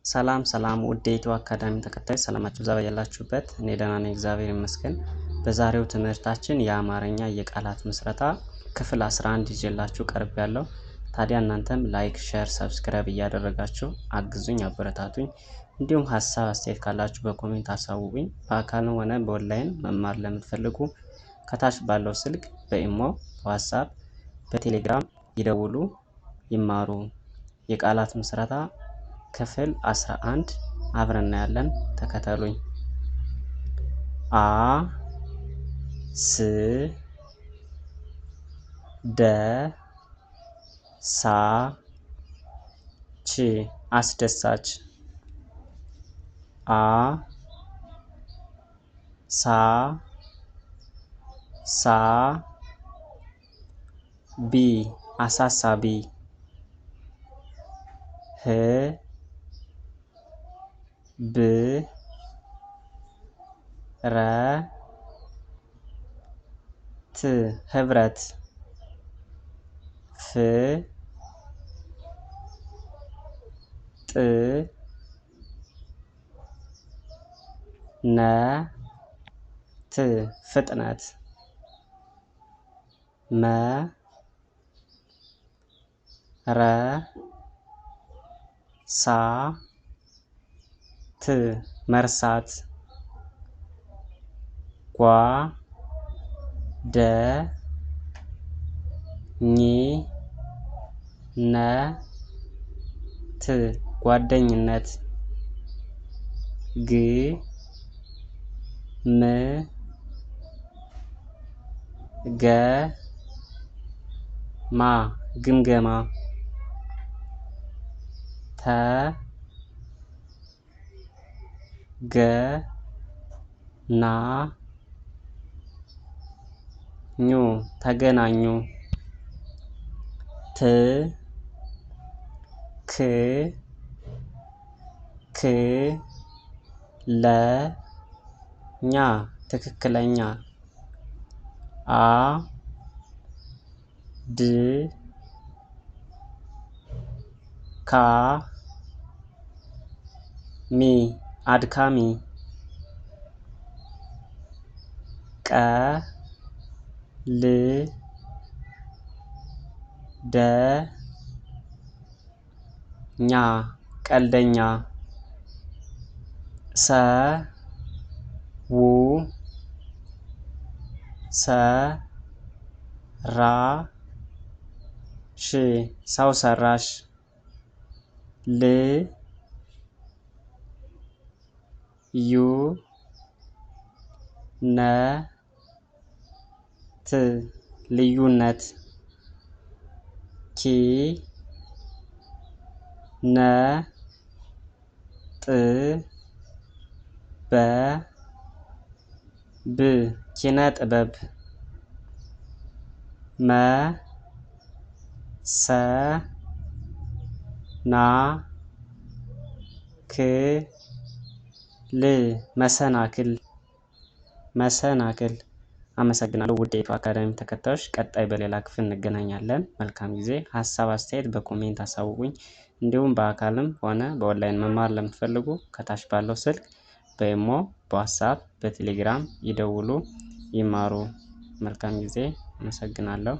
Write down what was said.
ሰላም ሰላም ውድ የኢትዮ አካዳሚ ተከታይ ሰላማችሁ ዛሬ ያላችሁበት እኔ ደህና ነኝ እግዚአብሔር ይመስገን። በዛሬው ትምህርታችን የአማርኛ የቃላት ምስረታ ክፍል 11 ይዤላችሁ ቀርቤያለሁ። ታዲያ እናንተም ላይክ፣ ሼር፣ ሰብስክራይብ እያደረጋችሁ አግዙኝ፣ አበረታቱኝ። እንዲሁም ሀሳብ አስተያየት ካላችሁ በኮሜንት አሳውቁኝ። በአካልም ሆነ በኦንላይን መማር ለምትፈልጉ ከታች ባለው ስልክ በኢሞ፣ በዋትስአፕ፣ በቴሌግራም ይደውሉ፣ ይማሩ። የቃላት ምስረታ ክፍል 11 አብረን እናያለን። ተከተሉኝ። አ ስ ደ ሳ ች አስደሳች። አ ሳ ሳ ቢ አሳሳቢ። ህ ብ ረ ት ህብረት። ፍ ጥ ነ ት ፍጥነት። መ ረ ሳ ት መርሳት። ጓ ደ ኝ ነ ት ጓደኝነት። ግ ም ገ ማ ግምገማ። ተ ገ ና ኙ ተገናኙ። ት ክ ክ ለ ኛ ትክክለኛ። አ ድ ካ ሚ አድካሚ። ቀ ል ደ ኛ ቀልደኛ። ሰ ው ሰ ራ ሽ ሰው ሰራሽ። ል ዩ ነ ት ልዩነት። ኪ ነ ጥ በ ብ ኪነ ጥበብ። መ ሰ ና ክ ል መሰናክል መሰናክል። አመሰግናለሁ ውድ የኢትዮ አካዳሚ ተከታዮች። ቀጣይ በሌላ ክፍል እንገናኛለን። መልካም ጊዜ። ሀሳብ አስተያየት በኮሜንት አሳውቁኝ። እንዲሁም በአካልም ሆነ በኦንላይን መማር ለምትፈልጉ ከታች ባለው ስልክ በኢሞ፣ በዋትስአፕ፣ በቴሌግራም ይደውሉ፣ ይማሩ። መልካም ጊዜ። አመሰግናለሁ።